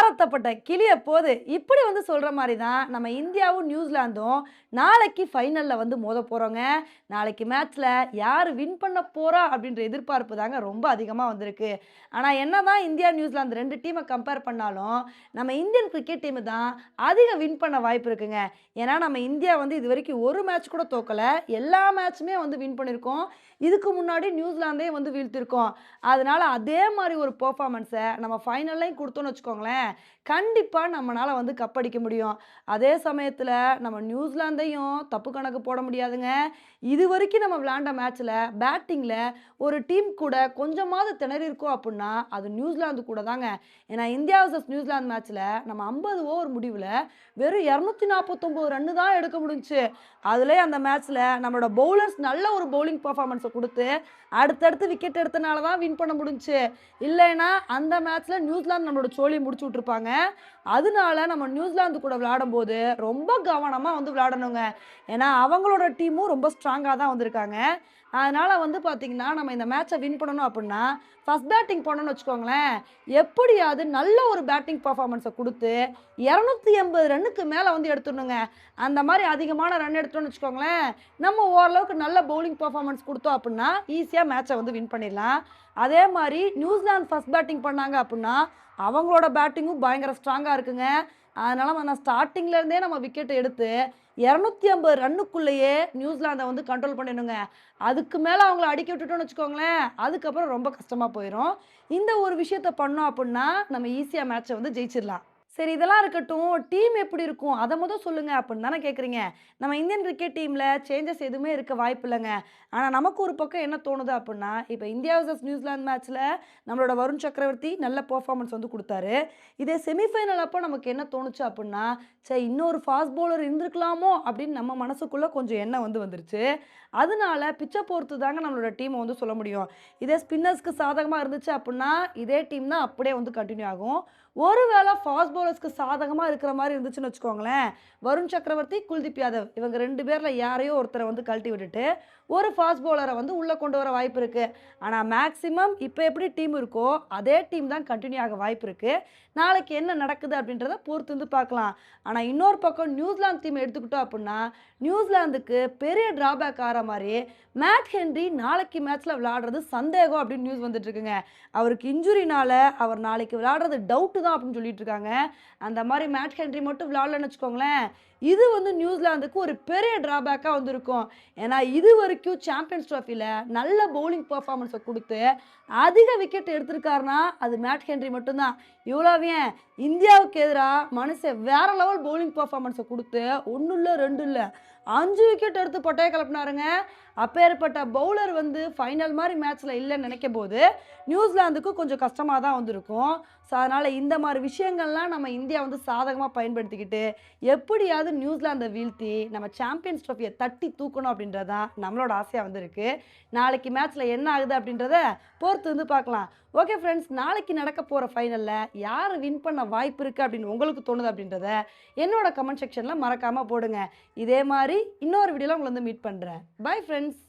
தாரத்தப்பட்ட கிளிய போது இப்படி வந்து சொல்ற மாரி தான் நம்ம இந்தியாவும் நியூசிலாந்தும் நாளைக்கு ஃபைனல்ல வந்து மோத போறோங்க. நாளைக்கு மேட்ச்ல யாரு வின் பண்ண போறா அப்படின்ற எதிர்பார்ப்பு தாங்க ரொம்ப அதிகமா வந்திருக்கு. ஆனா என்னதான் இந்தியா, நியூசிலாந்து 2 டீம கம்பேர் பண்ணாலும், நம்ம இந்தியன் கிரிக்கெட் டீம் தான் அதிக வின் பண்ண வாய்ப்பு இருக்குங்க. ஏன்னா நம்ம இந்தியா வந்து இதுவரைக்கும் ஒரு மேட்ச் கூட தோக்கல. எல்லா மேட்சுமே வந்து வின் பண்ணியிருக்கோம். இதுக்கு முன்னாடி நியூசிலாந்தையும் வந்து வீழ்த்தியிருக்கோம். அதனால அதே மாரி ஒரு பெர்ஃபார்மன்ஸ நம்ம ஃபைனல்லயும் குடுத்தோம்னு வச்சுக்கோங்களேன், கண்டிப்பா நம்மனால வந்து கப் அடிக்க முடியும். அதே சமயத்துல நம்ம நியூசிலாந்தையும் தப்பு கணக்கு போட முடியாதுங்க. இதுவரைக்கும் நம்ம விளையாண்ட மேட்ச்ல பேட்டிங்ல ஒரு டீம் கூட கொஞ்சமாவது திணறியிருக்கோம் அப்புட்னா, அது நியூசிலாந்து கூட தாங்க. ஏன்னா இந்தியா வர்சஸ் நியூசிலாந்து மேட்ச்ல நம்ம 50 ஓவர் முடிவுல வெறும் 249 ரன்னு தான் எடுக்க முடிஞ்சுச்சு. அதுலயும் அந்த மேட்ச்ல நம்மளோட பவுலர்ஸ் நல்ல ஒரு பவுலிங் பெர்ஃபார்மன்ஸ குடுத்து, அடுத்தடுத்து விக்கெட் எடுத்தனால தான் வின் பண்ண முடிஞ்சுச்சு. இல்லைன்னா அந்த மேட்ச்ல நியூசிலாந்து நம்மளோட சோழிய முடிச்சு விட்டுருப்பாங்க. அதனால நம்ம நியூசிலாந்து கூட விளையாடும்போது ரொம்ப கவனமா வந்து விளையாடணுங்க. ஏன்னா அவங்களோட டீமும் ரொம்ப ஸ்ட்ராங்கா தான் வந்திருக்காங்க. அதனால வந்து பார்த்தீங்கன்னா, நம்ம இந்த மேட்ச வின் பண்ணணும் அப்புட்னா, ஃபர்ஸ்ட் பேட்டிங் போனோம்னு வச்சுக்கோங்களேன், எப்படியாவது நல்ல ஒரு பேட்டிங் பெர்ஃபார்மன்ஸ குடுத்து 280 ரன்னுக்கு மேல வந்து எடுத்துடணுங்க. அந்த மாரி அதிகமான ரன் எடுத்தோம்னு வச்சுக்கோங்களேன், நம்ம ஓரளவுக்கு நல்ல பவுலிங் பெர்ஃபார்மன்ஸ் குடுத்தோம் அப்புட்னா, ஈஸியா மேட்ச வந்து வின் பண்ணிடலாம். அதே மாரி நியூசிலாந்து ஃபர்ஸ்ட் பேட்டிங் பண்ணாங்க அப்புட்னா, அவங்களோட பேட்டிங்கும் பயங்கர ஸ்ட்ராங்கா இருக்குங்க. அதனால நான் ஸ்டார்ட்டிங்ல இருந்தே நம்ம விக்கெட் எடுத்து 250 ரன்னுக்குள்ளேயே நியூசிலாந்த வந்து கண்ட்ரோல் பண்ணிடணுங்க. அதுக்கு மேல அவங்கள அடிக்க விட்டுட்டோம்னு வச்சுக்கோங்களேன், அதுக்கப்புறம் ரொம்ப கஷ்டமா போயிரும். இந்த ஒரு விஷயத்த பண்ணோம் அப்புட்னா, நம்ம ஈஸியா மேட்ச வந்து ஜெயிச்சிடலாம். சரி இதெல்லாம் இருக்கட்டும், டீம் எப்படி இருக்கும்? அத சொல்லுங்க அப்படின்னு தானே கேட்குறீங்க. நம்ம இந்தியன் கிரிக்கெட் டீம்ல சேஞ்சஸ் எதுவுமே இருக்க வாய்ப்பில்லங்க. ஆனா நமக்கு ஒரு பக்கம் என்ன தோணுது அப்புட்னா, இப்ப இந்தியா வர்சஸ் நியூசிலாந்து மேட்ச்ல நம்மளோட வருண் சக்கரவர்த்தி நல்ல பெர்ஃபார்மன்ஸ் வந்து குடுத்தாரு. இதே செமிஃபைனல் அப்போ நமக்கு என்ன தோணுச்சு அப்புட்னா, ச்சே இன்னொரு ஃபாஸ்ட் பவுலர் இருந்திருக்கலாமோ அப்படின்னு நம்ம மனசுக்குள்ள கொஞ்சம் எண்ணம் வந்து வந்துருச்சு. அதனால பிட்ச பொறுத்து தாங்க நம்மளோட டீம வந்து சொல்ல முடியும். இதே ஸ்பின்னர்ஸ்க்கு சாதகமா இருந்துச்சு அப்புட்னா, இதே டீம் தான் அப்படியே வந்து கன்டின்யூ ஆகும். ஒருவேள ஃபாஸ்ட் பவுலர்ஸ்க்கு சாதகமா இருக்கிற மாரி இருந்துச்சுன்னு வச்சுக்கோங்களேன், வருண் சக்கரவர்த்தி, குல்தீப் யாதவ் இவங்க 2 பேர்ல யாரையோ ஒருத்தர வந்து கழட்டி விட்டுட்டு, ஒரு ஃபாஸ்ட் பவுலர வந்து உள்ள கொண்டு வர வாய்ப்பு இருக்கு. ஆனா மேக்ஸிமம் இப்ப எப்படி டீம் இருக்கோ, அதே டீம் தான் கன்டின்யூ ஆக வாய்ப்பு இருக்கு. நாளைக்கு என்ன நடக்குது அப்படின்றத பொறுத்து வந்து பார்க்கலாம். ஆனா இன்னொரு பக்கம் நியூசிலாந்து டீம் எடுத்துக்கிட்டோம் அப்புட்னா, நியூசிலாந்துக்கு பெரிய டிராபேக் ஆற மாரி, மேட் ஹென்றி நாளைக்கு மேட்ச்ல விளையாடுறது சந்தேகம் அப்படின்னு நியூஸ் வந்துட்டு இருக்குங்க. அவருக்கு இன்ஜுரினால அவர் நாளைக்கு விளையாடுறது டவுட் தான் அப்படின்னு சொல்லிட்டு இருக்காங்க. அந்த மாரி மேட் ஹென்றி மட்டும் விளையாடலன்னு வச்சுக்கோங்களேன், இது வந்து நியூசிலாந்துக்கு ஒரு பெரிய டிராபேக்கா வந்து இருக்கும். ஏன்னா இதுவரைக்கும் சாம்பியன்ஸ் ட்ராஃபில நல்ல பவுலிங் பெர்ஃபார்மன்ஸ குடுத்து, அதிக விக்கெட் எடுத்திருக்காருன்னா, அது மேட் ஹென்றி மட்டும் தான். இவ்வளவு ஏன் இந்தியாவுக்கு எதிரா மனுஷன் வேற லெவல் பவுலிங் பெர்ஃபார்மன்ஸ குடுத்து 1 இல்ல, 2 இல்ல 5 விக்கெட் எடுத்து பட்டைய கிளப்புனாருங்க. அப்பேற்பட்ட பவுலர் வந்து ஃபைனல் மாரி மேட்ச்ல இல்லன்னு நினைக்கும்போது, நியூசிலாந்துக்கு கொஞ்சம் கஷ்டமா தான் வந்திருக்கும். ஸோ அதனால இந்த மாரி விஷயங்கள்லாம் நம்ம இந்தியா வந்து சாதகமா பயன்படுத்திக்கிட்டு, எப்படியாவது நியூசிலாந்த வீழ்த்தி, நம்ம சாம்பியன்ஸ் ட்ராஃபிய தட்டி தூக்கணும் அப்படின்றது தான் நம்மளோட ஆசையா வந்து இருக்கு. நாளைக்கு மேட்ச்ல என்ன ஆகுது அப்படின்றத பொறுத்து வந்து பார்க்கலாம். ஓகே ஃப்ரெண்ட்ஸ், நாளைக்கு நடக்க போற ஃபைனல்ல யாரு வின் பண்ண வாய்ப்பு இருக்கு அப்படின்னு உங்களுக்கு தோணுது அப்படின்றத என்னோட கமெண்ட் செக்ஷன்ல மறக்காம போடுங்க. இதே மாரி இன்னொரு வீடியோல உங்கள வந்து மீட் பண்றேன். Bye friends.